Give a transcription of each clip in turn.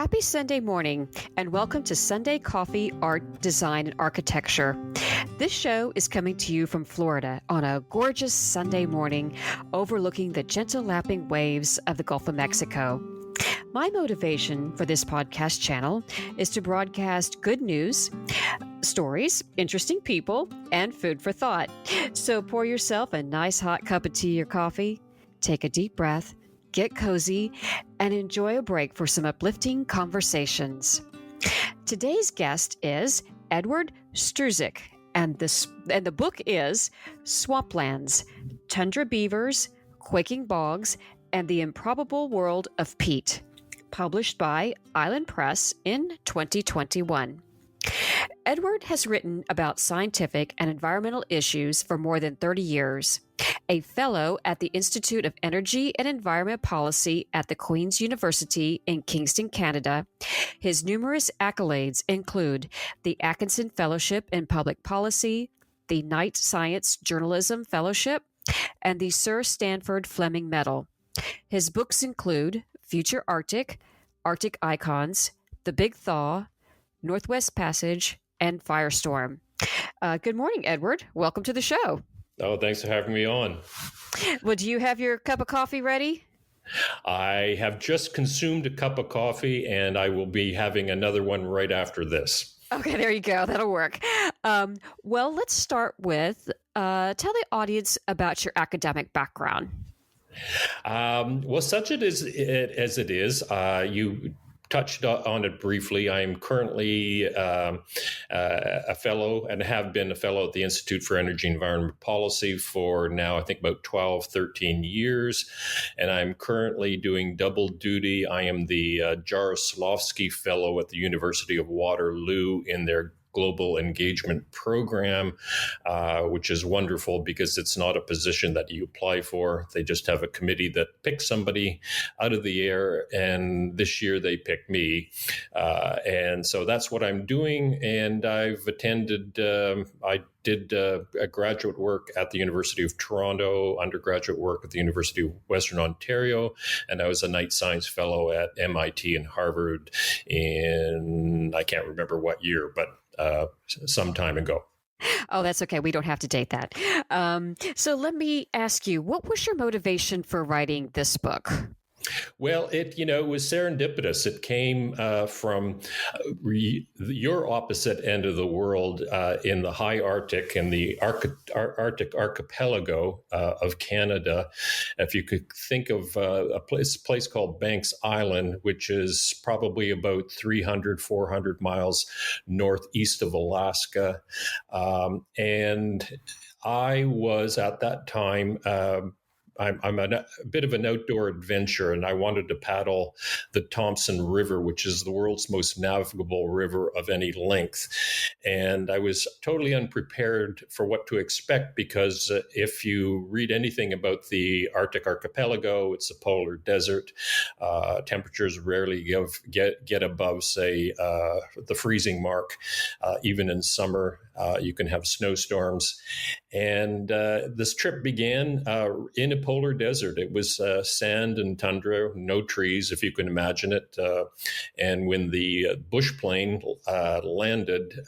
Happy Sunday morning, and welcome to Sunday Coffee, Art, Design, and Architecture. This show is coming to you from Florida on a gorgeous Sunday morning overlooking the gentle lapping waves of the Gulf of Mexico. My motivation for this podcast channel is to broadcast good news, stories, interesting people, and food for thought. So pour yourself a nice hot cup of tea or coffee, take a deep breath, get cozy, and enjoy a break for some uplifting conversations. Today's guest is Edward Struzik, and the book is Swamplands, Tundra Beavers, Quaking Bogs, and the Improbable World of Peat, published by Island Press in 2021. Edward has written about scientific and environmental issues for more than 30 years. A fellow at the Institute of Energy and Environment Policy at the Queen's University in Kingston, Canada, his numerous accolades include the Atkinson Fellowship in Public Policy, the Knight Science Journalism Fellowship, and the Sir Stanford Fleming Medal. His books include Future Arctic, Arctic Icons, The Big Thaw, Northwest Passage, and Firestorm. Good morning, Edward. Welcome to the show. Oh, thanks for having me on. Well, do you have your cup of coffee ready? I have just consumed a cup of coffee, and I will be having another one right after this. Okay, there you go. That'll work. Well, let's start with tell the audience about your academic background. Well, such it is as it is. You touched on it briefly. I am currently a fellow and have been a fellow at the Institute for Energy and Environment Policy for now, I think, about 12, 13 years. And I'm currently doing double duty. I am the Jaroslavsky Fellow at the University of Waterloo in their Global Engagement Program, which is wonderful because it's not a position that you apply for. They just have a committee that picks somebody out of the air, and this year they picked me. And so that's what I'm doing. And I've attended, I did a graduate work at the University of Toronto, undergraduate work at the University of Western Ontario, and I was a Knight Science Fellow at MIT and Harvard in, I can't remember what year, but some time ago. Oh, that's okay. We don't have to date that. So let me ask you, what was your motivation for writing this book? Well, it was serendipitous. It came from your opposite end of the world in the high Arctic and the Arctic archipelago of Canada. If you could think of a place called Banks Island, which is probably about 300, 400 miles northeast of Alaska. And I was at that time I'm a bit of an outdoor adventure, and I wanted to paddle the Thompson River, which is the world's most navigable river of any length. And I was totally unprepared for what to expect because if you read anything about the Arctic archipelago, it's a polar desert. Temperatures rarely get above, say, the freezing mark. Even in summer, you can have snowstorms. And this trip began in a polar desert. It was sand and tundra, no trees, if you can imagine it. And when the bush plane landed,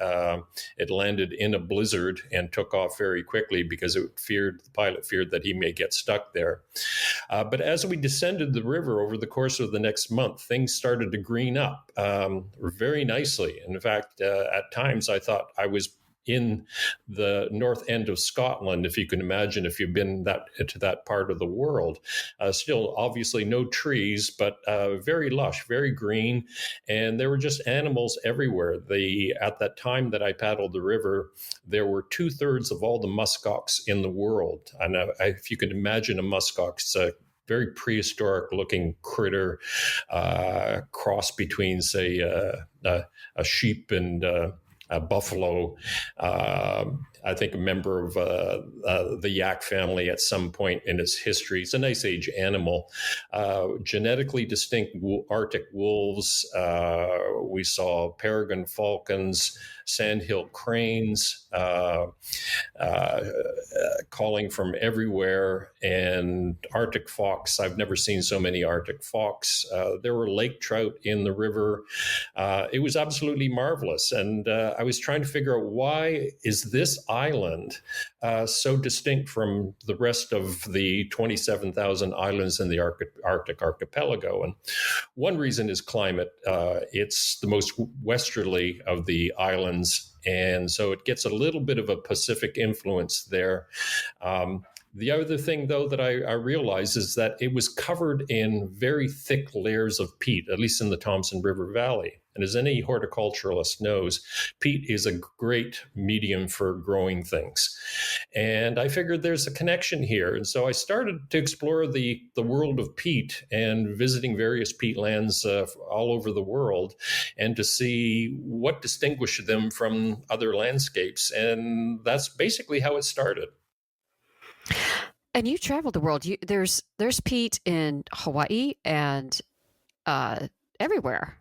it landed in a blizzard and took off very quickly because the pilot feared that he may get stuck there. But as we descended the river over the course of the next month, things started to green up very nicely. And in fact, at times I thought I was in the north end of Scotland, if you can imagine, if you've been to that part of the world. Still, obviously, no trees, but very lush, very green, and there were just animals everywhere. At that time that I paddled the river, there were 2/3 of all the muskox in the world. And if you can imagine a muskox, it's a very prehistoric-looking critter, cross between, say, a sheep and a buffalo, I think, a member of the yak family at some point in its history. It's an ice age animal. Genetically distinct Arctic wolves. We saw peregrine falcons, sandhill cranes, calling from everywhere, and Arctic fox. I've never seen so many Arctic fox. There were lake trout in the river. It was absolutely marvelous. And I was trying to figure out, why is this island so distinct from the rest of the 27,000 islands in the Arctic archipelago? And one reason is climate. It's the most westerly of the islands, and so it gets a little bit of a Pacific influence there. The other thing, though, that I realized is that it was covered in very thick layers of peat, at least in the Thompson River Valley. And as any horticulturalist knows, peat is a great medium for growing things. And I figured there's a connection here. And so I started to explore the world of peat and visiting various peatlands all over the world, and to see what distinguished them from other landscapes. And that's basically how it started. And you traveled the world. There's peat in Hawaii and everywhere.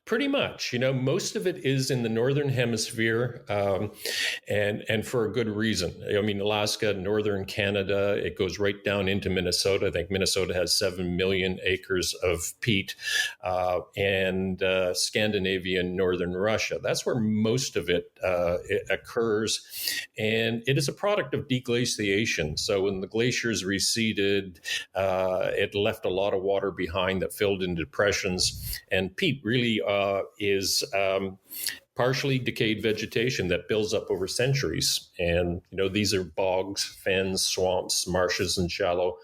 Pretty much, most of it is in the northern hemisphere, and for a good reason. I mean, Alaska, northern Canada, it goes right down into Minnesota. I think Minnesota has 7 million acres of peat, and Scandinavia and northern Russia. That's where most of it occurs, and it is a product of deglaciation. So when the glaciers receded, it left a lot of water behind that filled in depressions, and peat really is partially decayed vegetation that builds up over centuries. And, these are bogs, fens, swamps, marshes, and shallow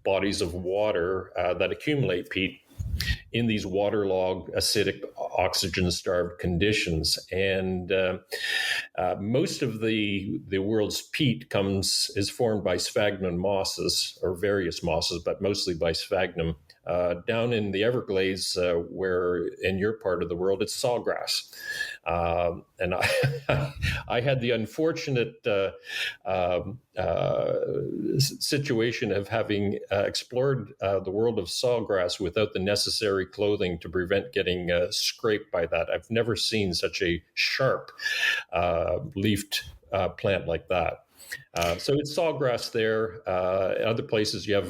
bodies of water that accumulate peat in these waterlogged, acidic, oxygen-starved conditions. And most of the world's peat is formed by sphagnum mosses, or various mosses, but mostly by sphagnum. Down in the Everglades, where in your part of the world, it's sawgrass. And I had the unfortunate situation of having explored the world of sawgrass without the necessary clothing to prevent getting scraped by that. I've never seen such a sharp leafed plant like that. So it's sawgrass there. Other places you have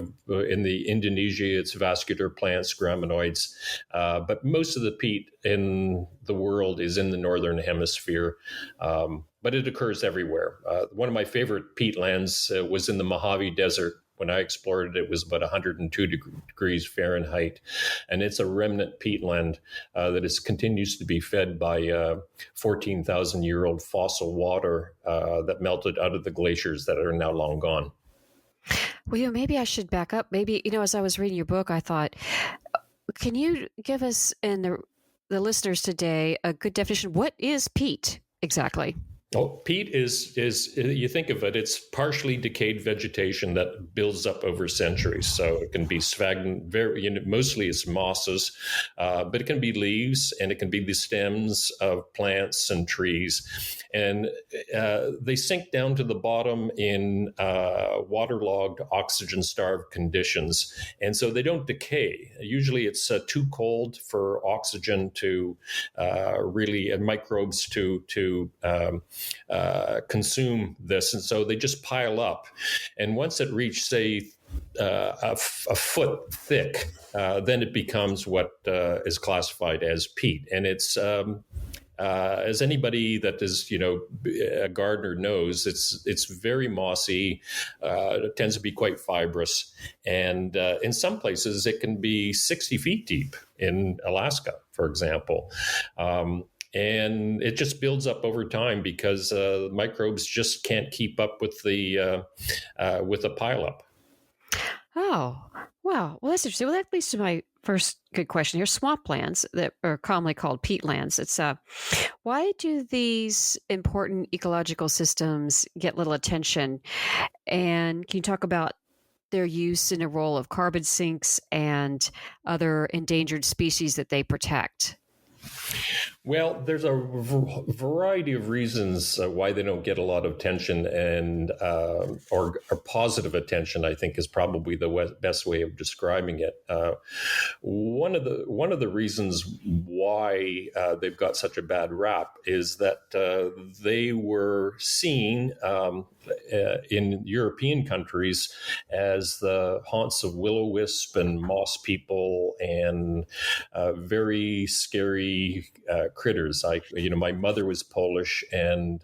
in the Indonesia, it's vascular plants, graminoids. But most of the peat in the world is in the northern hemisphere. But it occurs everywhere. One of my favorite peatlands was in the Mojave Desert. When I explored it, it was about 102 degrees Fahrenheit, and it's a remnant peatland that continues to be fed by 14,000-year-old fossil water that melted out of the glaciers that are now long gone. Well, maybe I should back up. Maybe, as I was reading your book, I thought, can you give us and the listeners today a good definition? What is peat exactly? Oh, peat is you think of it, it's partially decayed vegetation that builds up over centuries. So it can be sphagnum, mostly it's mosses, but it can be leaves, and it can be the stems of plants and trees. And they sink down to the bottom in waterlogged, oxygen-starved conditions. And so they don't decay. Usually it's too cold for oxygen to and microbes to consume this. And so they just pile up. And once it reaches, say, a foot thick, then it becomes what is classified as peat. And it's as anybody that is, a gardener knows, it's very mossy. It tends to be quite fibrous, and in some places it can be 60 feet deep. In Alaska, for example. And it just builds up over time because microbes just can't keep up with the pileup. Oh, wow. Well, that's interesting. Well, that leads to my first good question here. Swamplands that are commonly called peatlands. It's why do these important ecological systems get little attention? And can you talk about their use in a role of carbon sinks and other endangered species that they protect? Well, there's a variety of reasons why they don't get a lot of attention, and or positive attention. I think is probably the best way of describing it. One of the reasons why they've got such a bad rap is that they were seen in European countries as the haunts of will-o-wisp and moss people and very scary critters. My mother was Polish, and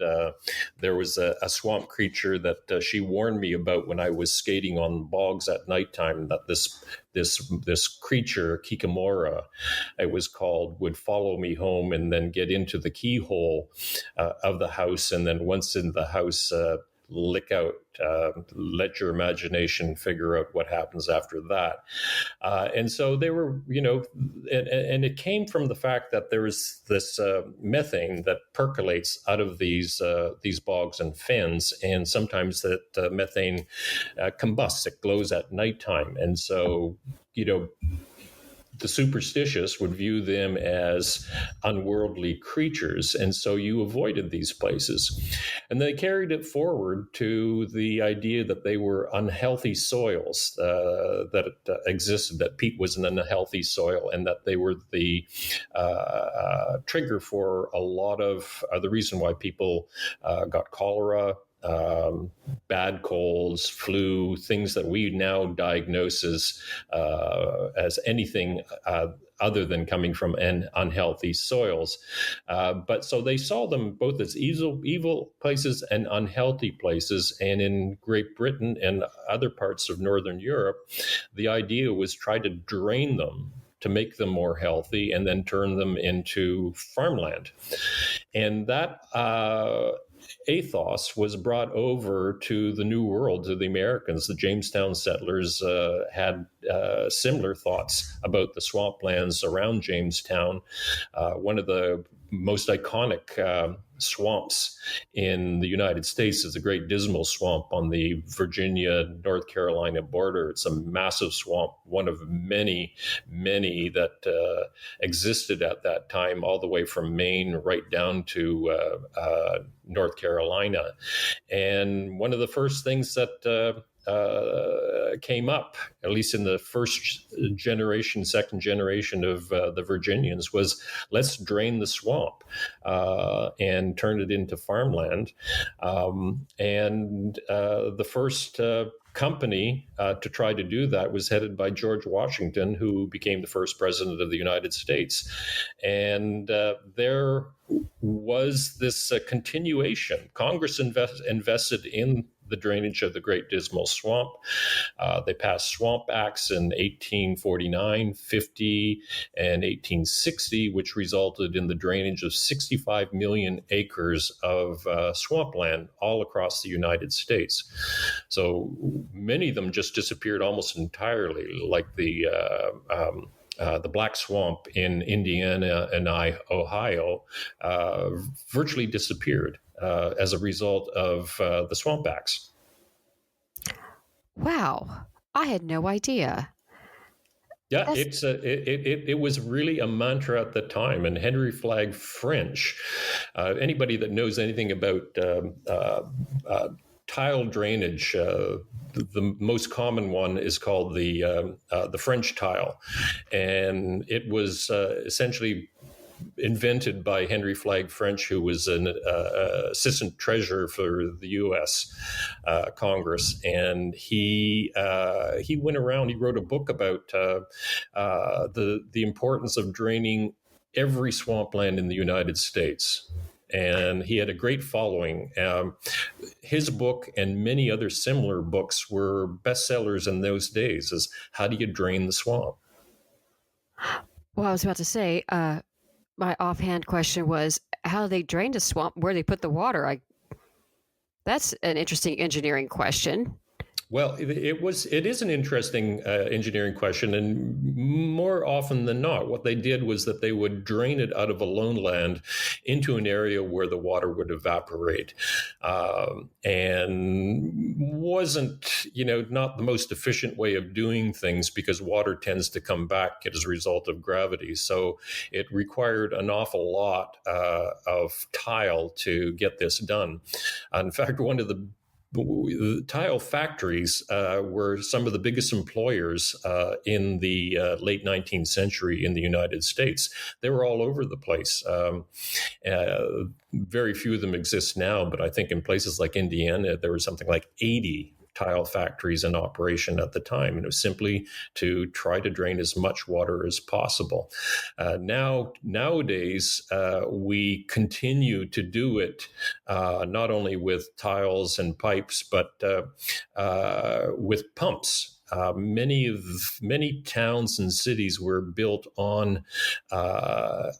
there was a swamp creature that she warned me about when I was skating on bogs at nighttime. That this creature, Kikamora, it was called, would follow me home and then get into the keyhole of the house, and then once in the house, lick out. Let your imagination figure out what happens after that. And so they were, and it came from the fact that there is this methane that percolates out of these bogs and fens, and sometimes that methane combusts. It glows at nighttime, and so the superstitious would view them as unworldly creatures, and so you avoided these places. And they carried it forward to the idea that they were unhealthy soils, that existed, that peat was an unhealthy soil, and that they were the trigger for a lot of the reason why people got cholera, bad colds, flu, things that we now diagnose as anything other than coming from unhealthy soils. But so they saw them both as evil places and unhealthy places. And in Great Britain and other parts of Northern Europe, the idea was try to drain them to make them more healthy and then turn them into farmland. And that ethos was brought over to the New World, to the Americans. The Jamestown settlers had similar thoughts about the swamplands around Jamestown. One of the most iconic swamps in the United States is the Great Dismal Swamp on the Virginia-North Carolina border. It's a massive swamp, one of many, many that existed at that time, all the way from Maine right down to North Carolina. And one of the first things that came up, at least in the first generation, second generation of the Virginians, was let's drain the swamp and turn it into farmland. And the first company to try to do that was headed by George Washington, who became the first president of the United States. And there was this continuation. Congress invested in the drainage of the Great Dismal Swamp. They passed swamp acts in 1849, 50, and 1860, which resulted in the drainage of 65 million acres of swampland all across the United States. So many of them just disappeared almost entirely, like the Black Swamp in Indiana and Ohio virtually disappeared as a result of the swamp acts. Wow, I had no idea. Yeah, it was really a mantra at the time. And Henry Flagg French, anybody that knows anything about tile drainage, the most common one is called the French tile, and it was essentially invented by Henry Flagg French, who was an assistant treasurer for the U.S. Congress, and he went around. He wrote a book about the importance of draining every swampland in the United States. And he had a great following. His book and many other similar books were bestsellers in those days. As how do you drain the swamp? Well, I was about to say, my offhand question was, how they drained a swamp, where they put the water. That's an interesting engineering question. Well, it is an interesting engineering question, and more often than not, what they did was that they would drain it out of a lowland into an area where the water would evaporate, and wasn't not the most efficient way of doing things because water tends to come back as a result of gravity. So it required an awful lot of tile to get this done. In fact, one of the tile factories were some of the biggest employers in the late 19th century in the United States. They were all over the place. Very few of them exist now, but I think in places like Indiana, there was something like 80 tile factories in operation at the time, and it was simply to try to drain as much water as possible. Nowadays, we continue to do it not only with tiles and pipes, but with pumps. Many towns and cities were built on former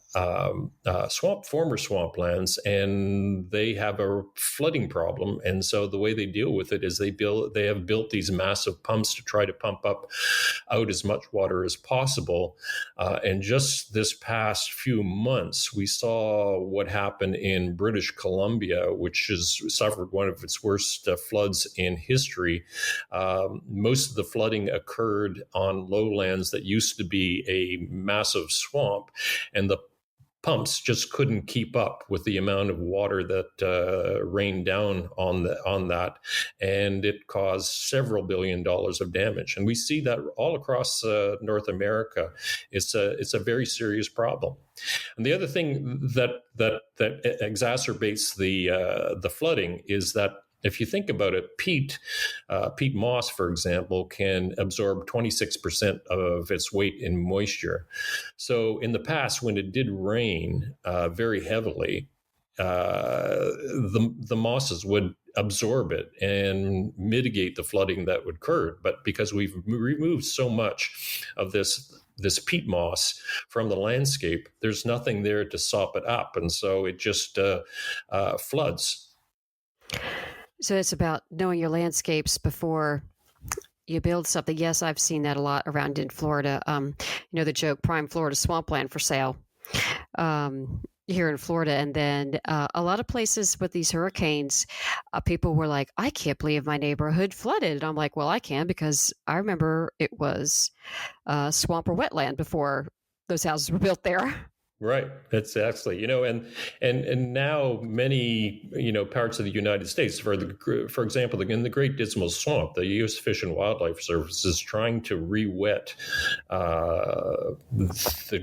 swamplands, and they have a flooding problem. And so the way they deal with it is they have built these massive pumps to try to pump out as much water as possible. And just this past few months, we saw what happened in British Columbia, which has suffered one of its worst floods in history. Most of the flooding occurred on lowlands that used to be a massive swamp, and the pumps just couldn't keep up with the amount of water that rained down on that, and it caused several $billion of damage. And we see that all across North America. It's a very serious problem. And the other thing that exacerbates the flooding is that if you think about it, peat moss, for example, can absorb 26% of its weight in moisture. So in the past, when it did rain very heavily, the mosses would absorb it and mitigate the flooding that would occur. But because we've removed so much of this peat moss from the landscape, there's nothing there to sop it up, and so it just floods. So it's about knowing your landscapes before you build something. Yes, I've seen that a lot around in Florida. The joke, prime Florida swampland for sale here in Florida. And then a lot of places with these hurricanes, people were like, I can't believe my neighborhood flooded. And I'm like, well, I can, because I remember it was swamp or wetland before those houses were built there. Right. That's actually, and now many, parts of the United States, for example, in the Great Dismal Swamp, the U.S. Fish and Wildlife Service is trying to re-wet the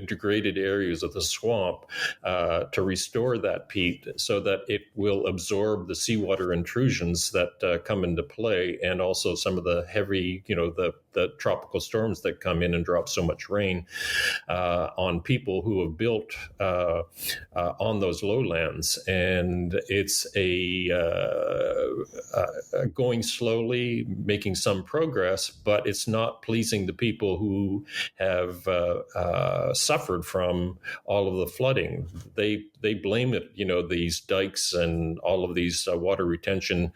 degraded areas of the swamp to restore that peat so that it will absorb the seawater intrusions that come into play, and also some of the heavy, the tropical storms that come in and drop so much rain on people who have built on those lowlands. And it's going slowly, making some progress, but it's not pleasing the people who have suffered from all of the flooding. They blame it, these dikes and all of these water retention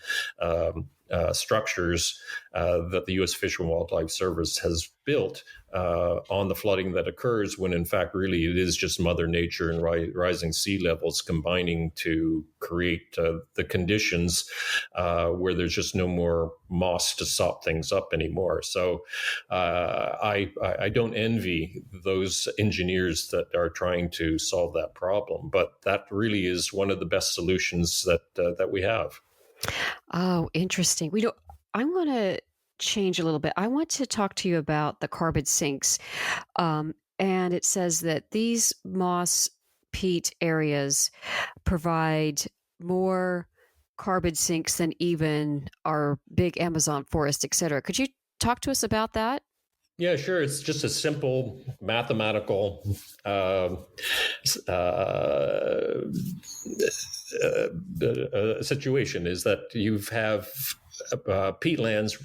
structures that the U.S. Fish and Wildlife Service has built on the flooding that occurs, when in fact really it is just Mother Nature and rising sea levels combining to create the conditions where there's just no more moss to sop things up anymore. So I don't envy those engineers that are trying to solve that problem, but that really is one of the best solutions that we have. Oh, interesting. I want to change a little bit. I want to talk to you about the carbon sinks. And it says that these moss peat areas provide more carbon sinks than even our big Amazon forest, et cetera. Could you talk to us about that? Yeah, sure. It's just a simple mathematical situation, is that you have peatlands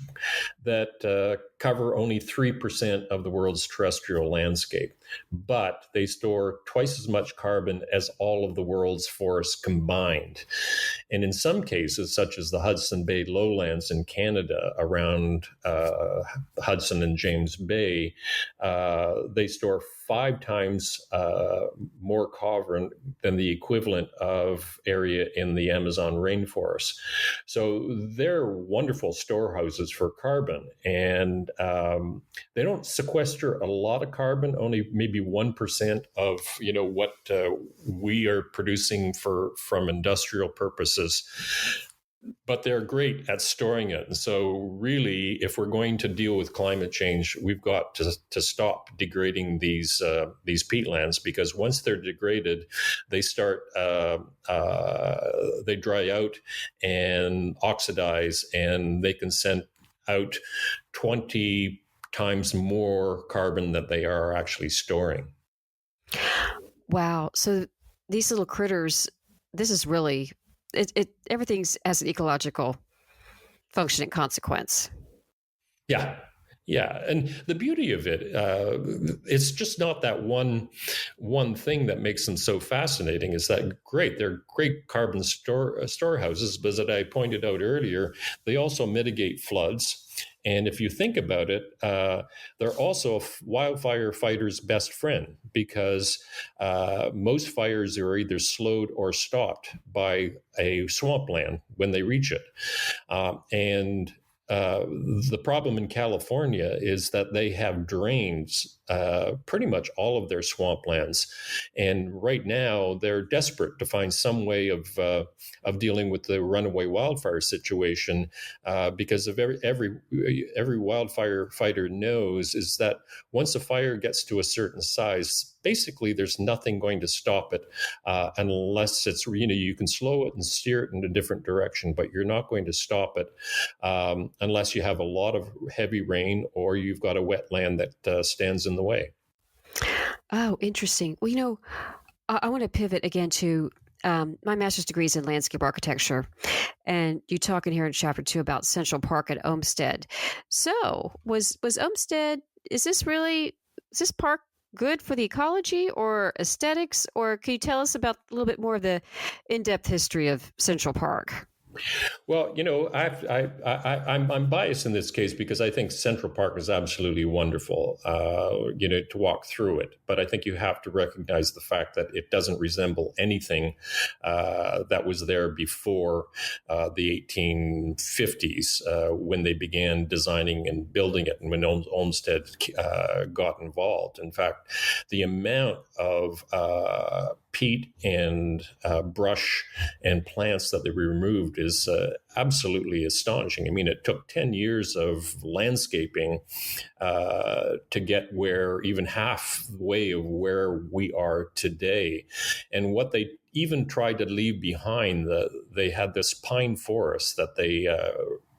that cover only 3% of the world's terrestrial landscape, but they store twice as much carbon as all of the world's forests combined. And in some cases, such as the Hudson Bay lowlands in Canada around Hudson and James Bay, they store 5 times more carbon than the equivalent of area in the Amazon rainforest. So they're wonderful storehouses for carbon. And they don't sequester a lot of carbon, only maybe 1% of what we are producing from industrial purposes. But they're great at storing it. And so really, if we're going to deal with climate change, we've got to stop degrading these peatlands, because once they're degraded, they start they dry out and oxidize, and they can send out 20 times more carbon that they are actually storing. Wow. So these little critters, this is really everything's has an ecological function and consequence. Yeah, and the beauty of it, it's just not that one thing that makes them so fascinating. Is that great? They're great carbon storehouses, but as I pointed out earlier, they also mitigate floods. And if you think about it, they're also a wildfire fighter's best friend, because most fires are either slowed or stopped by a swampland when they reach it. And the problem in California is that they have drained pretty much all of their swamplands, and right now they're desperate to find some way of dealing with the runaway wildfire situation, because of every wildfire fighter knows is that once a fire gets to a certain size, basically there's nothing going to stop it unless it's you can slow it and steer it in a different direction, but you're not going to stop it unless you have a lot of heavy rain or you've got a wetland that stands in the way. Oh, interesting. Well, I want to pivot again to my master's degree is in landscape architecture, and you talk in here in chapter 2 about Central Park at Olmsted. So was Olmsted, is this park good for the ecology or aesthetics, or can you tell us about a little bit more of the in-depth history of Central Park? Well, I'm biased in this case because I think Central Park is absolutely wonderful, to walk through it. But I think you have to recognize the fact that it doesn't resemble anything that was there before the 1850s when they began designing and building it, and when Olmsted got involved. In fact, the amount of peat and brush and plants that they removed is absolutely astonishing. I mean, it took 10 years of landscaping to get even halfway of where we are today. And what they even tried to leave behind, they had this pine forest that they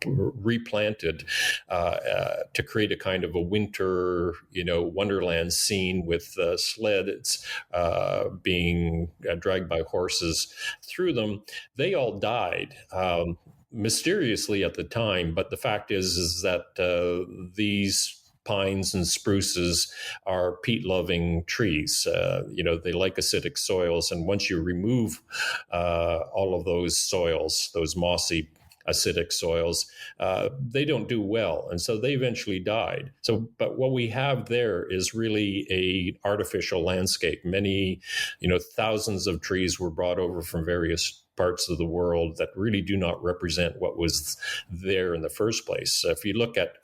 replanted to create a kind of a winter, wonderland scene with sleds being dragged by horses through them. They all died mysteriously at the time, but the fact is that these pines and spruces are peat-loving trees. They like acidic soils, and once you remove all of those soils, those mossy acidic soils, they don't do well. And so they eventually died. But what we have there is really a artificial landscape. Many, thousands of trees were brought over from various parts of the world that really do not represent what was there in the first place. If you look at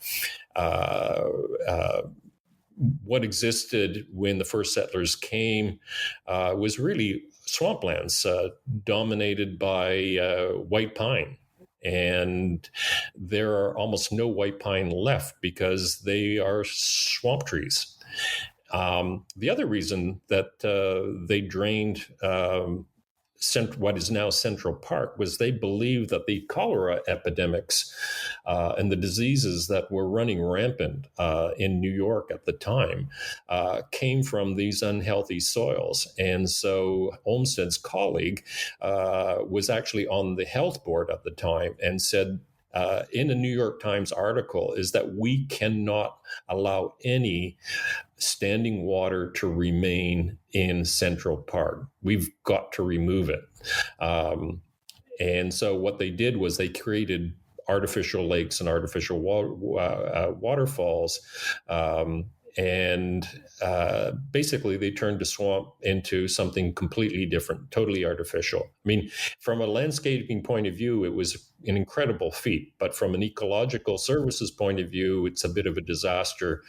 what existed when the first settlers came, was really swamplands dominated by white pine. And there are almost no white pine left because they are swamp trees. The other reason that they drained what is now Central Park was they believed that the cholera epidemics and the diseases that were running rampant in New York at the time came from these unhealthy soils. And so Olmsted's colleague was actually on the health board at the time and said, in a New York Times article is that we cannot allow any standing water to remain in Central Park. We've got to remove it. And so what they did was they created artificial lakes and artificial waterfalls. And basically, they turned the swamp into something completely different, totally artificial. I mean, from a landscaping point of view, it was an incredible feat. But from an ecological services point of view, it's a bit of a disaster.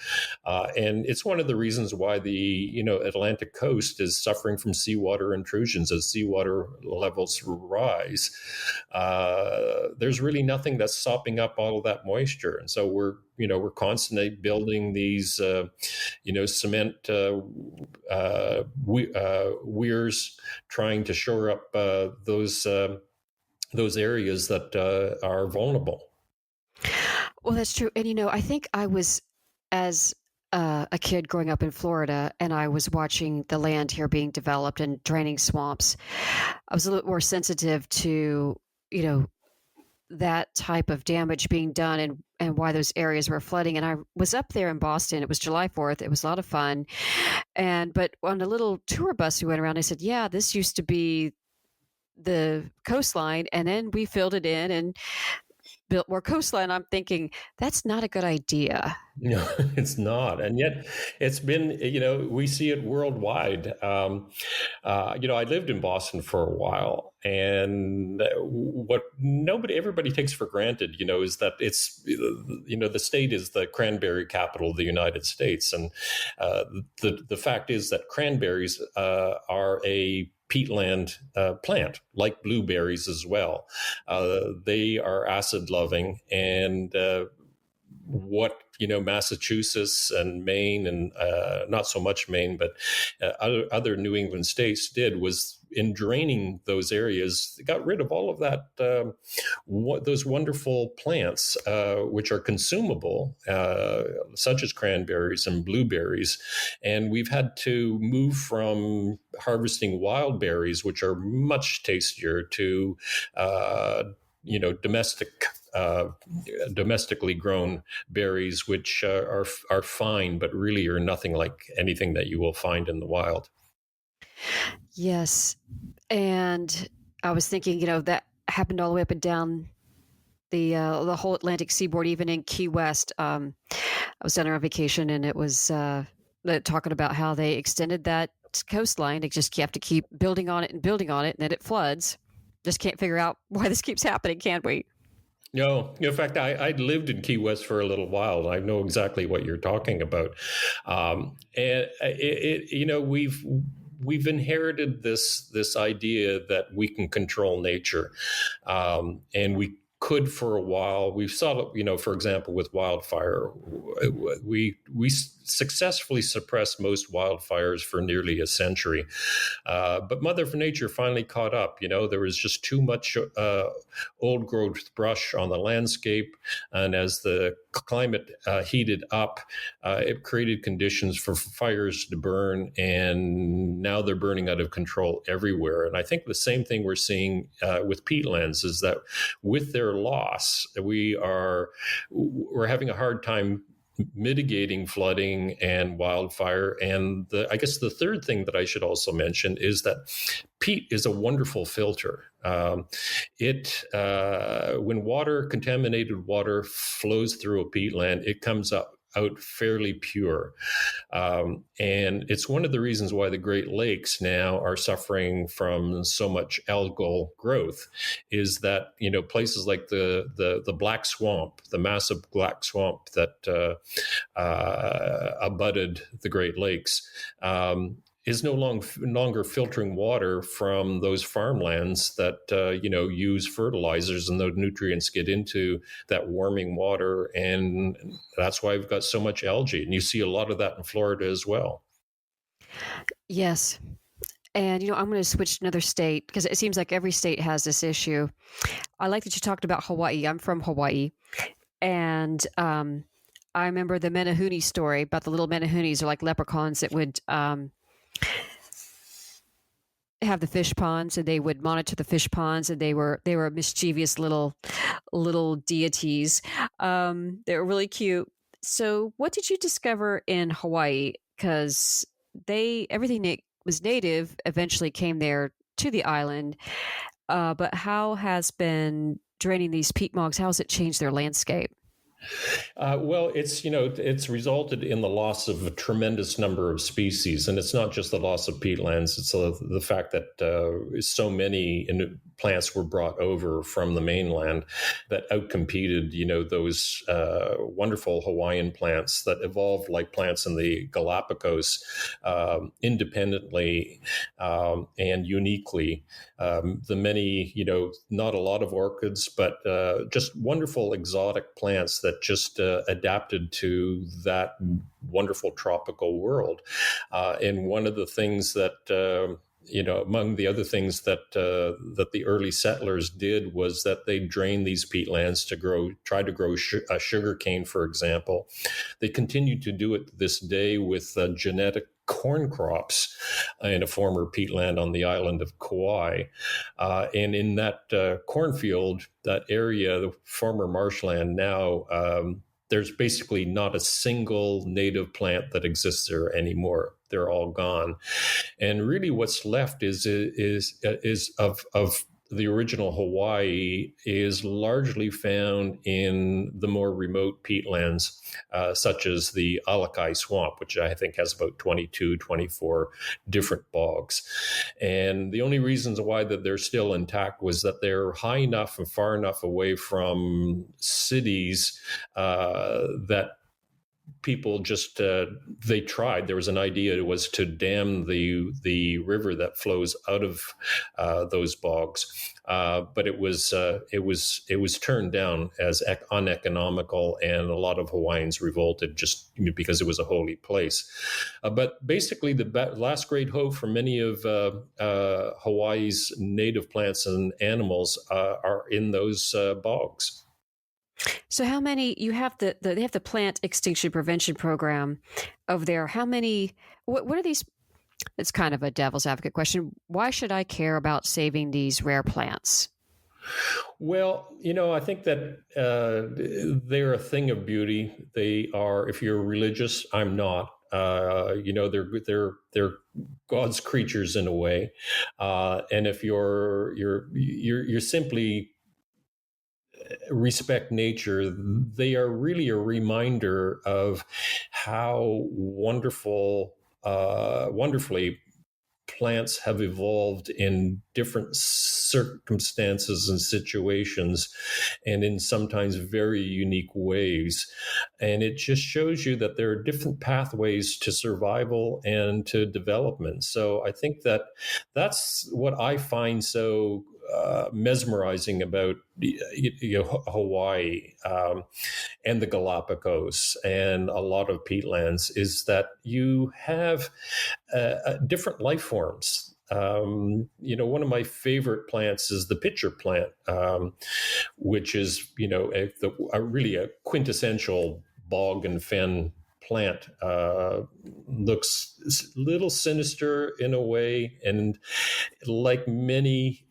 And it's one of the reasons why the Atlantic coast is suffering from seawater intrusions as seawater levels rise. There's really nothing that's sopping up all of that moisture, and so we're constantly building these cement weirs trying to shore up those areas that are vulnerable. Well, that's true. And I think I was, as a kid growing up in Florida, and I was watching the land here being developed and draining swamps. I was a little more sensitive to, that type of damage being done, and why those areas were flooding. And I was up there in Boston. It was July 4th. It was a lot of fun. But on a little tour bus we went around, I said, yeah, this used to be the coastline, and then we filled it in and built more coastline. I'm thinking that's not a good idea. No, it's not. And yet it's been, we see it worldwide. I lived in Boston for a while, and what everybody takes for granted, is that it's, the state is the cranberry capital of the United States. And the fact is that cranberries are a peatland plant, like blueberries as well. They are acid loving, and what Massachusetts and Maine, and not so much Maine, but other New England states did was, in draining those areas, they got rid of all of that, those wonderful plants, which are consumable, such as cranberries and blueberries. And we've had to move from harvesting wild berries, which are much tastier, to domestically grown berries, which are fine, but really are nothing like anything that you will find in the wild. Yes. And I was thinking, that happened all the way up and down the whole Atlantic seaboard, even in Key West. I was down there on vacation, and it was talking about how they extended that coastline. They just have to keep building on it, and then it floods. Just can't figure out why this keeps happening, can we? No, in fact, I lived in Key West for a little while. I know exactly what you're talking about, and we've inherited this idea that we can control nature, and we could for a while. We saw it, for example, with wildfire. We successfully suppressed most wildfires for nearly a century. But Mother Nature finally caught up. There was just too much old growth brush on the landscape. And as the climate heated up, it created conditions for fires to burn. And now they're burning out of control everywhere. And I think the same thing we're seeing with peatlands is that with their loss, we're having a hard time mitigating flooding and wildfire. And I guess the third thing that I should also mention is that peat is a wonderful filter. When contaminated water flows through a peatland, it comes out fairly pure. And it's one of the reasons why the Great Lakes now are suffering from so much algal growth, is that, places like the Black Swamp, the massive Black Swamp that abutted the Great Lakes, is no longer filtering water from those farmlands that use fertilizers, and those nutrients get into that warming water, and that's why we've got so much algae. And you see a lot of that in Florida as well. Yes. And I'm going to switch to another state, because it seems like every state has this issue. I like that you talked about Hawaii. I'm from Hawaii, and I remember the Menehune story about the little Menehunes are like leprechauns that would have the fish ponds, and they would monitor the fish ponds, and they were mischievous little deities. They were really cute. So, what did you discover in Hawaii? Because they everything that was native eventually came there to the island. But how has been draining these peat bogs? How has it changed their landscape? Well, it's resulted in the loss of a tremendous number of species, and it's not just the loss of peatlands. It's the fact that so many plants were brought over from the mainland that outcompeted, those wonderful Hawaiian plants that evolved like plants in the Galapagos, independently and uniquely. The many, not a lot of orchids, but just wonderful exotic plants that just adapted to that wonderful tropical world. And one of the things that among the other things that the early settlers did was that they drained these peatlands to try to grow sugar cane, for example. They continue to do it to this day with genetic corn crops in a former peatland on the island of Kauai. And in that cornfield, that area, the former marshland now, there's basically not a single native plant that exists there anymore. They're all gone. And really what's left is of the original Hawaii is largely found in the more remote peatlands, such as the Alakai Swamp, which I think has about 22, 24 different bogs. And the only reasons why that they're still intact was that they're high enough and far enough away from cities that people just they tried. There was an idea, it was to dam the river that flows out of those bogs, but it was turned down as uneconomical, and a lot of Hawaiians revolted just because it was a holy place. But basically, the last great hope for many of Hawaii's native plants and animals are in those bogs. So, how many you have they have the plant extinction prevention program over there? How many? What are these? It's kind of a devil's advocate question. Why should I care about saving these rare plants? Well, I think that they're a thing of beauty. They are. If you're religious, I'm not. They're God's creatures in a way, and if you're simply respect nature, they are really a reminder of how wonderfully plants have evolved in different circumstances and situations, and in sometimes very unique ways. And it just shows you that there are different pathways to survival and to development. So I think that that's what I find so mesmerizing about Hawaii and the Galapagos and a lot of peatlands is that you have different life forms. One of my favorite plants is the pitcher plant, which is, really a quintessential bog and fen plant. Looks a little sinister in a way, and like many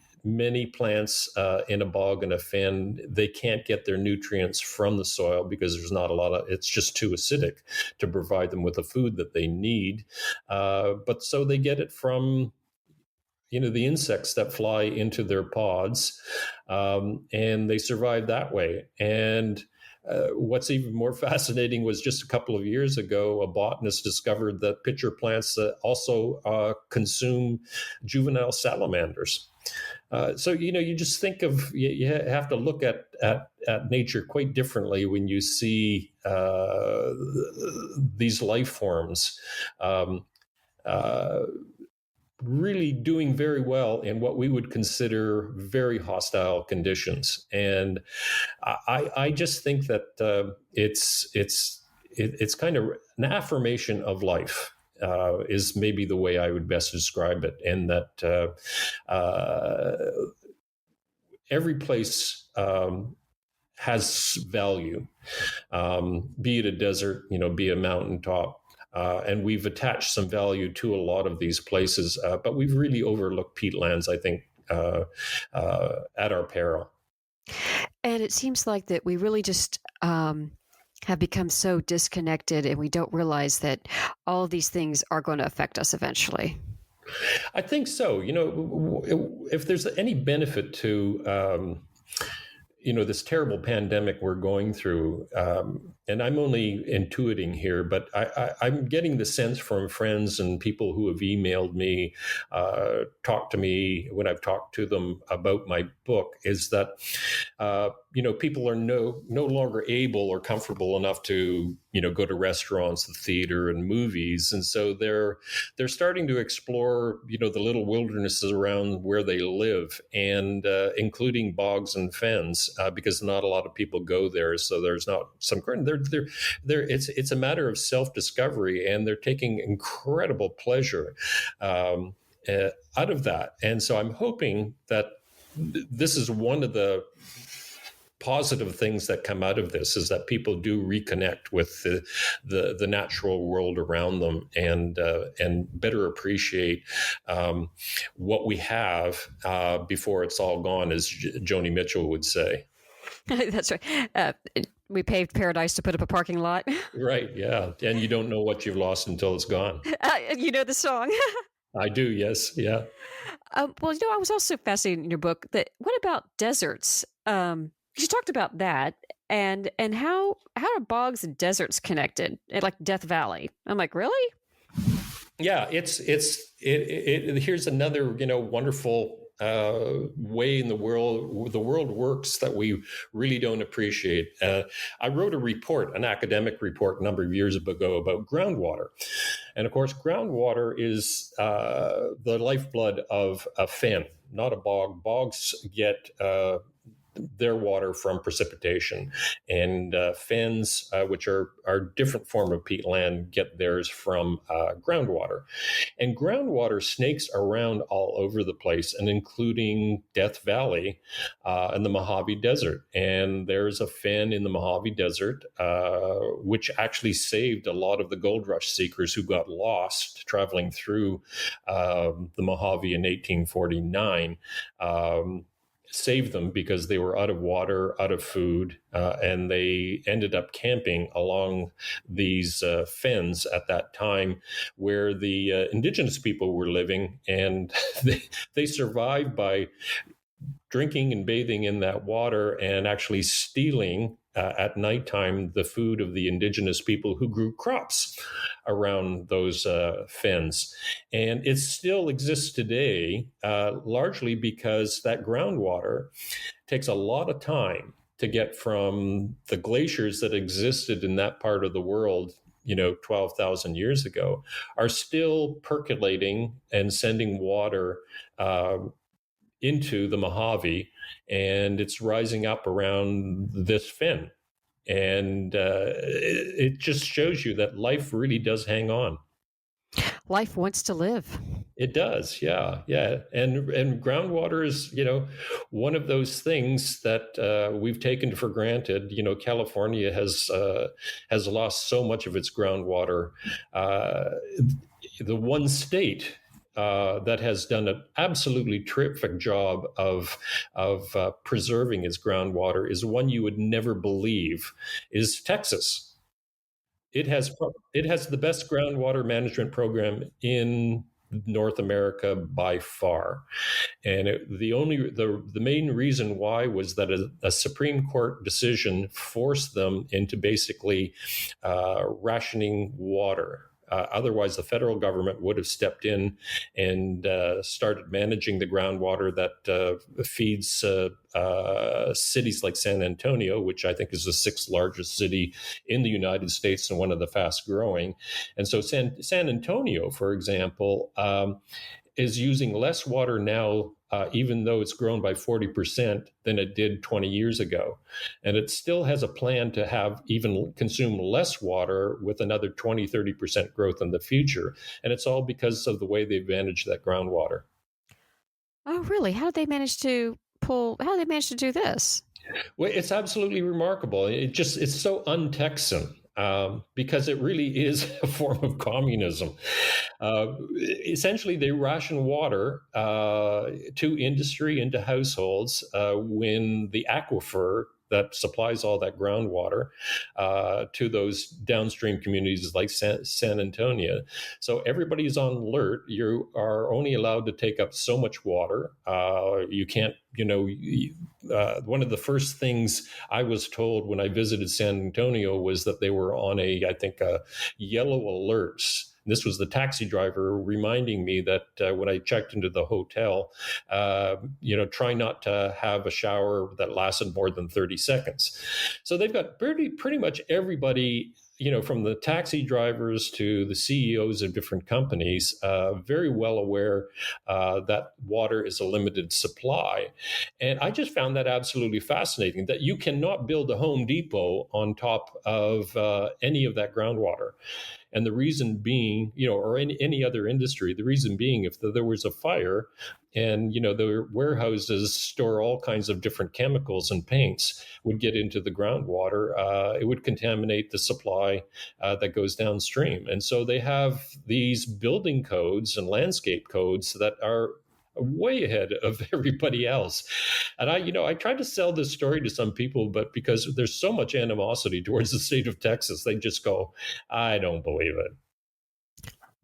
plants in a bog and a fen, they can't get their nutrients from the soil because there's not a lot of, it's just too acidic to provide them with the food that they need. But so they get it from, the insects that fly into their pods, and they survive that way. And what's even more fascinating was just a couple of years ago, a botanist discovered that pitcher plants also consume juvenile salamanders. So you just think of, you have to look at nature quite differently when you see these life forms really doing very well in what we would consider very hostile conditions. And I just think that it's kind of an affirmation of life. Is maybe the way I would best describe it, and that every place has value, be it a desert, be a mountaintop. And we've attached some value to a lot of these places, but we've really overlooked peatlands, I think, at our peril. And it seems like that we really just have become so disconnected, and we don't realize that all of these things are going to affect us eventually. I think so. If there's any benefit to this terrible pandemic we're going through, and I'm only intuiting here, but I'm getting the sense from friends and people who have emailed me, talked to me when I've talked to them about my book, is that people are no longer able or comfortable enough to go to restaurants, the theater, and movies, and so they're starting to explore the little wildernesses around where they live, and including bogs and fens, because not a lot of people go there. So there's not some. It's a matter of self-discovery, and they're taking incredible pleasure out of that. And so I'm hoping that this is one of the positive things that come out of this, is that people do reconnect with the natural world around them, and better appreciate what we have before it's all gone, as Joni Mitchell would say. That's right. We paved paradise to put up a parking lot. Right, yeah. And you don't know what you've lost until it's gone. You know the song. I do, yes, yeah. Well, I was also fascinated in your book that what about deserts? You talked about that, and how are bogs and deserts connected, like Death Valley. I'm like, really? Yeah, it's here's another wonderful way in the world works that we really don't appreciate. I wrote an academic report a number of years ago about groundwater. And of course, groundwater is the lifeblood of a fen, not a bog. Bogs get their water from precipitation, and fens, which are a different form of peatland, get theirs from groundwater. And groundwater snakes around all over the place, and including Death Valley and the Mojave Desert. And there's a fen in the Mojave Desert, which actually saved a lot of the gold rush seekers who got lost traveling through the Mojave in 1849. Saved them because they were out of water, out of food, and they ended up camping along these fens at that time where the indigenous people were living, and they survived by drinking and bathing in that water, and actually stealing at nighttime the food of the indigenous people who grew crops around those fens. And it still exists today, largely because that groundwater takes a lot of time to get from the glaciers that existed in that part of the world 12,000 years ago, are still percolating and sending water into the Mojave, and it's rising up around this fen. And it just shows you that life really does hang on. Life wants to live. It does, yeah. And groundwater is, one of those things that we've taken for granted. California has lost so much of its groundwater. The one state that has done an absolutely terrific job of preserving its groundwater is one you would never believe, is Texas. It has the best groundwater management program in North America by far, and the main reason why was that a Supreme Court decision forced them into basically rationing water. Otherwise, the federal government would have stepped in and started managing the groundwater that feeds cities like San Antonio, which I think is the sixth largest city in the United States and one of the fast growing. And so San Antonio, for example, is using less water now, even though it's grown by 40% than it did 20 years ago. And it still has a plan to have even consume less water with another 20, 30% growth in the future. And it's all because of the way they've managed that groundwater. Oh, really? How did they manage to do this? Well, it's absolutely remarkable. It's so un-Texan. because it really is a form of communism. Essentially, they ration water to industry, into households, when the aquifer that supplies all that groundwater to those downstream communities like San Antonio. So everybody's on alert. You are only allowed to take up so much water. You can't, one of the first things I was told when I visited San Antonio was that they were on I think, yellow alerts. This was the taxi driver reminding me that when I checked into the hotel, try not to have a shower that lasted more than 30 seconds. So they've got pretty much everybody, from the taxi drivers to the CEOs of different companies, very well aware that water is a limited supply. And I just found that absolutely fascinating, that you cannot build a Home Depot on top of any of that groundwater. And the reason being, or any other industry, the reason being, if there was a fire and, the warehouses store all kinds of different chemicals and paints would get into the groundwater, it would contaminate the supply that goes downstream. And so they have these building codes and landscape codes that are way ahead of everybody else. And I tried to sell this story to some people, but because there's so much animosity towards the state of Texas, they just go, I don't believe it.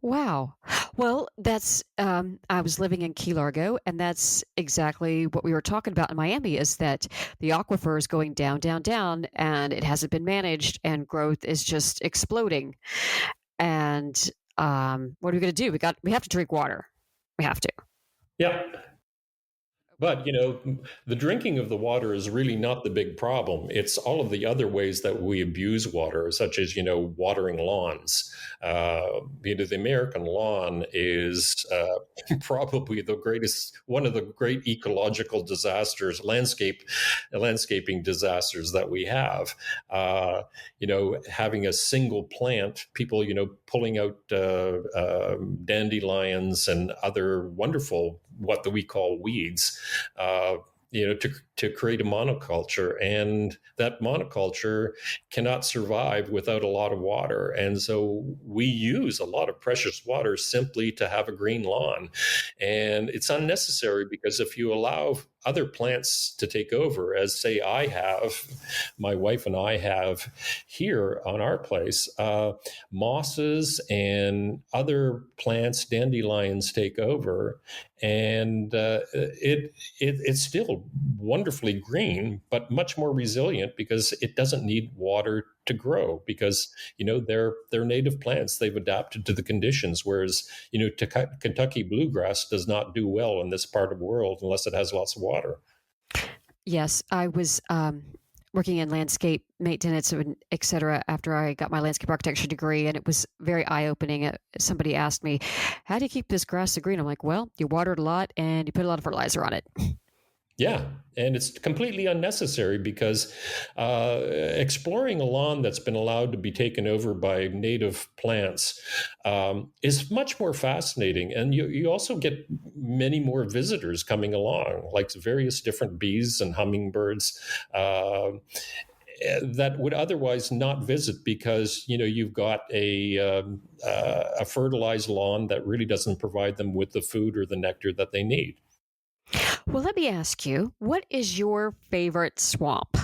Wow. Well, that's, I was living in Key Largo, and that's exactly what we were talking about in Miami, is that the aquifer is going down, down, down, and it hasn't been managed, and growth is just exploding. And what are we going to do? We have to drink water. We have to. Yeah. But, the drinking of the water is really not the big problem. It's all of the other ways that we abuse water, such as, watering lawns. The American lawn is probably one of the great ecological disasters, landscaping disasters that we have. Having a single plant, people, pulling out dandelions and other wonderful, what we call weeds, to create a monoculture, and that monoculture cannot survive without a lot of water. And so we use a lot of precious water simply to have a green lawn. And it's unnecessary, because if you allow other plants to take over, as say my wife and I have here on our place, mosses and other plants, dandelions, take over, and it's still wonderfully green, but much more resilient, because it doesn't need water to grow, because they're native plants. They've adapted to the conditions, whereas Kentucky bluegrass does not do well in this part of the world unless it has lots of water. Yes, I was working in landscape maintenance and et cetera after I got my landscape architecture degree, and it was very eye-opening. Somebody asked me, how do you keep this grass so green? I'm like, well, you water it a lot and you put a lot of fertilizer on it. Yeah, and it's completely unnecessary, because exploring a lawn that's been allowed to be taken over by native plants is much more fascinating. And you also get many more visitors coming along, like various different bees and hummingbirds that would otherwise not visit, because you've got a fertilized lawn that really doesn't provide them with the food or the nectar that they need. Well, let me ask you, what is your favorite swamp?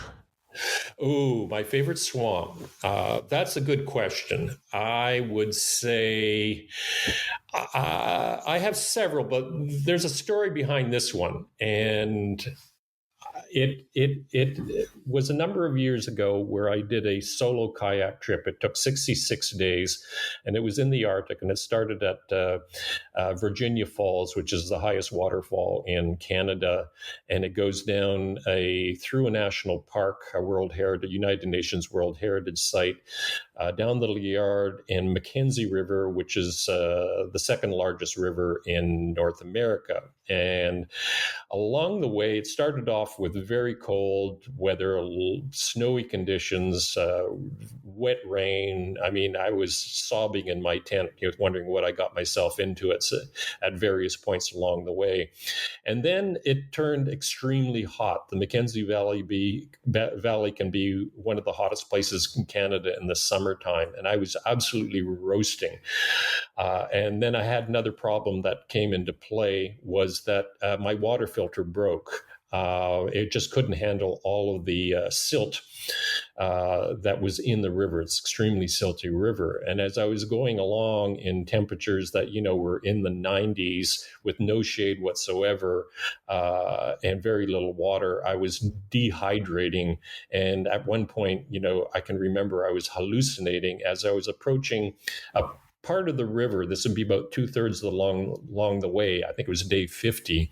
Oh, my favorite swamp. That's a good question. I would say I have several, but there's a story behind this one. And it was a number of years ago where I did a solo kayak trip. It took 66 days, and it was in the Arctic, and it started at Virginia Falls, which is the highest waterfall in Canada, and it goes down through a national park, a United Nations World Heritage Site, down the Liard and Mackenzie River, which is the second largest river in North America. And along the way, it started off with very cold weather, snowy conditions, wet rain. I mean, I was sobbing in my tent, wondering what I got myself into at various points along the way. And then it turned extremely hot. The Mackenzie Valley can be one of the hottest places in Canada in the summer summertime, and I was absolutely roasting. And then I had another problem that came into play was that my water filter broke. It just couldn't handle all of the silt that was in the river. It's extremely silty river. And as I was going along in temperatures that, were in the 90s with no shade whatsoever and very little water, I was dehydrating. And at one point, I can remember I was hallucinating as I was approaching a part of the river. This would be about 2/3 along the way. I think it was day 50.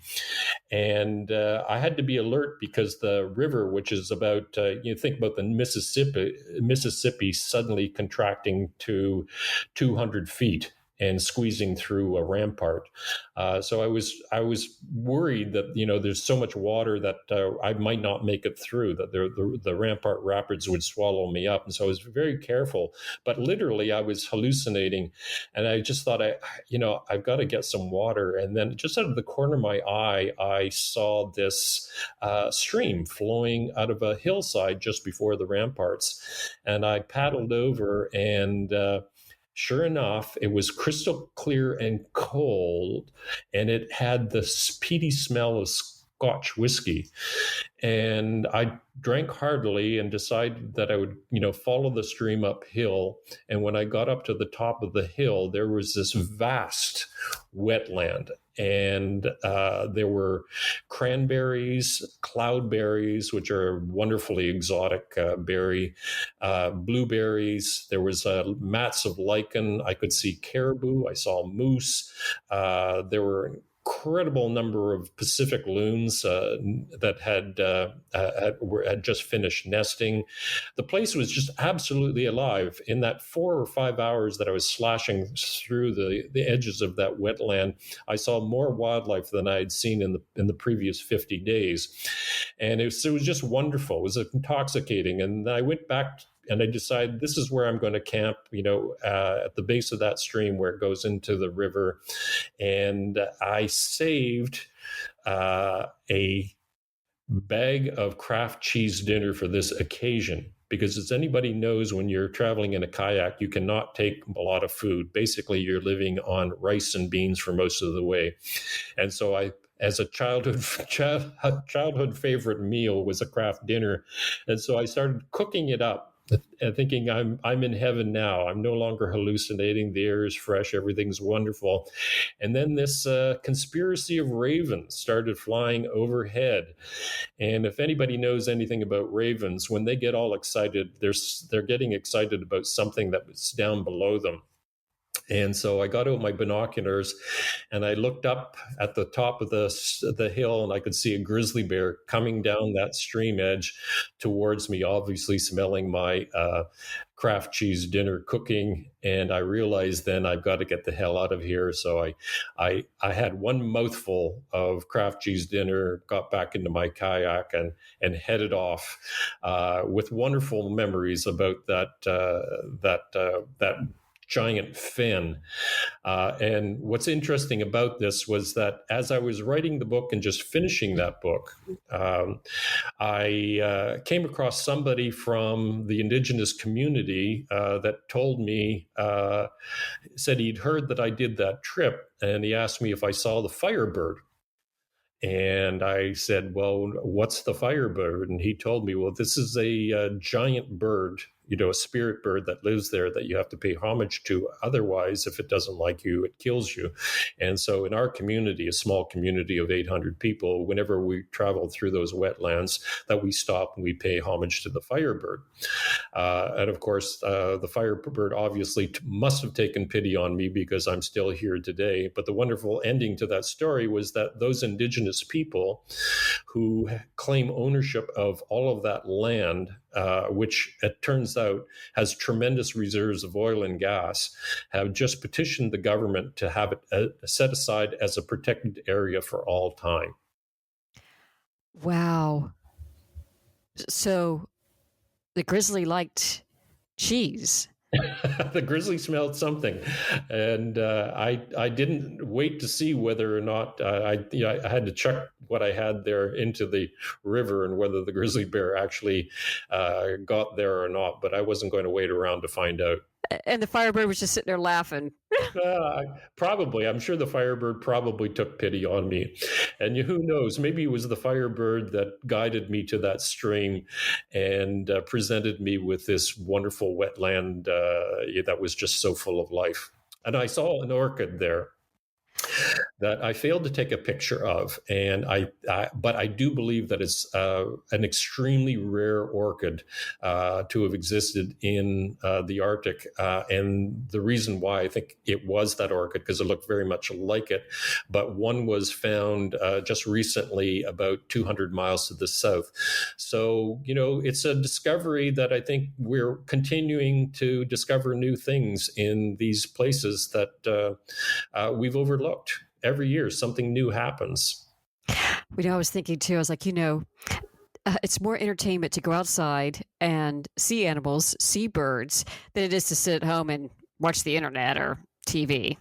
And I had to be alert because the river, which is about, you think about the Mississippi suddenly contracting to 200 feet and squeezing through a rampart. So I was worried that there's so much water that I might not make it through, that the rampart rapids would swallow me up, and so I was very careful. But literally, I was hallucinating, and I just thought I've got to get some water. And then just out of the corner of my eye, I saw this stream flowing out of a hillside just before the ramparts, and I paddled over and. Sure enough, it was crystal clear and cold, and it had this peaty smell of Scotch whiskey. And I drank heartily and decided that I would, follow the stream uphill. And when I got up to the top of the hill, there was this vast wetland. And there were cranberries, cloudberries, which are a wonderfully exotic berry, blueberries. There was mats of lichen. I could see caribou. I saw moose. There were incredible number of Pacific loons that had just finished nesting. The place was just absolutely alive. In that 4 or 5 hours that I was slashing through the edges of that wetland, I saw more wildlife than I had seen in the previous 50 days, and it was just wonderful. It was intoxicating, and I went back. And I decided this is where I'm going to camp, at the base of that stream where it goes into the river. And I saved a bag of Kraft cheese dinner for this occasion. Because as anybody knows, when you're traveling in a kayak, you cannot take a lot of food. Basically, you're living on rice and beans for most of the way. And so as a childhood favorite meal was a Kraft dinner. And so I started cooking it up. And thinking I'm in heaven now. I'm no longer hallucinating. The air is fresh. Everything's wonderful. And then this conspiracy of ravens started flying overhead. And if anybody knows anything about ravens, when they get all excited, they're getting excited about something that was down below them. And so I got out my binoculars and I looked up at the top of the hill, and I could see a grizzly bear coming down that stream edge towards me, obviously smelling my Kraft cheese dinner cooking. And I realized then I've got to get the hell out of here. So I had one mouthful of Kraft cheese dinner, got back into my kayak and headed off with wonderful memories about that giant fin. And what's interesting about this was that as I was writing the book and just finishing that book, I came across somebody from the indigenous community that told me, said he'd heard that I did that trip, and he asked me if I saw the Firebird. And I said, well, what's the Firebird? And he told me, well, this is a giant bird, a spirit bird that lives there that you have to pay homage to. Otherwise, if it doesn't like you, it kills you. And so in our community, a small community of 800 people, whenever we travel through those wetlands, that we stop and we pay homage to the Firebird. And of course, the Firebird obviously must have taken pity on me because I'm still here today. But the wonderful ending to that story was that those indigenous people who claim ownership of all of that land, which it turns out has tremendous reserves of oil and gas, have just petitioned the government to have it set aside as a protected area for all time. Wow. So the grizzly liked cheese. The grizzly smelled something, and I didn't wait to see whether or not I had to chuck what I had there into the river and whether the grizzly bear actually got there or not. But I wasn't going to wait around to find out. And the Firebird was just sitting there laughing. Probably. I'm sure the Firebird probably took pity on me. And who knows, maybe it was the Firebird that guided me to that stream and presented me with this wonderful wetland that was just so full of life. And I saw an orchid there that I failed to take a picture of, and but I do believe that it's an extremely rare orchid to have existed in the Arctic, and the reason why I think it was that orchid because it looked very much like it, but one was found just recently about 200 miles to the south. So it's a discovery that I think we're continuing to discover new things in these places that we've overlooked. Every year, something new happens. I was thinking too, I was like, it's more entertainment to go outside and see animals, see birds, than it is to sit at home and watch the internet or TV.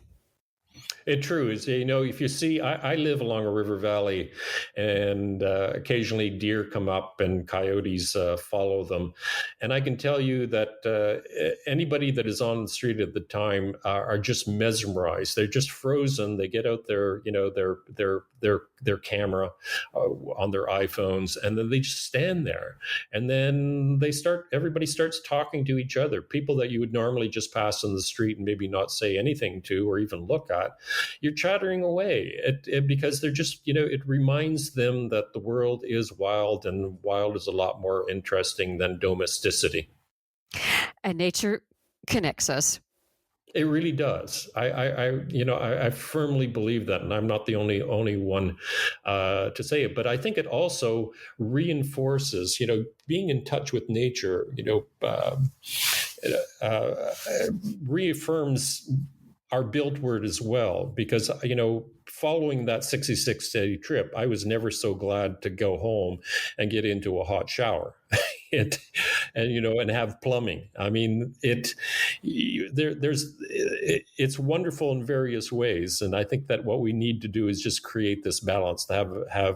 It true is, if you see, I live along a river valley, and occasionally deer come up and coyotes follow them. And I can tell you that anybody that is on the street at the time are just mesmerized. They're just frozen. They get out their camera on their iPhones, and then they just stand there. And then everybody starts talking to each other. People that you would normally just pass on the street and maybe not say anything to or even look at. You're chattering away because they're just, it reminds them that the world is wild, and wild is a lot more interesting than domesticity. And nature connects us. It really does. I firmly believe that, and I'm not the only one to say it. But I think it also reinforces, being in touch with nature. Reaffirms our built word as well, because following that 66-day trip, I was never so glad to go home and get into a hot shower and have plumbing. I mean, it's wonderful in various ways, and I think that what we need to do is just create this balance to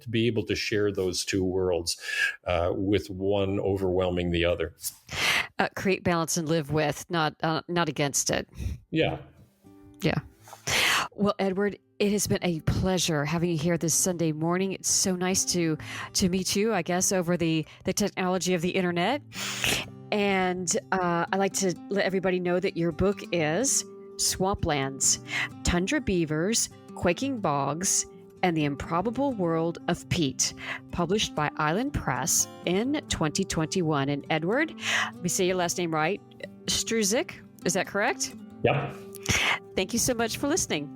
be able to share those two worlds with one overwhelming the other. Create balance and live with, not against it. Yeah. Well, Edward, it has been a pleasure having you here this Sunday morning. It's so nice to meet you, I guess, over the technology of the internet. And I'd like to let everybody know that your book is Swamplands, Tundra Beavers, Quaking Bogs, and the Improbable World of Peat, published by Island Press in 2021. And Edward, let me say your last name right, Struzik, is that correct? Yep. Thank you so much for listening.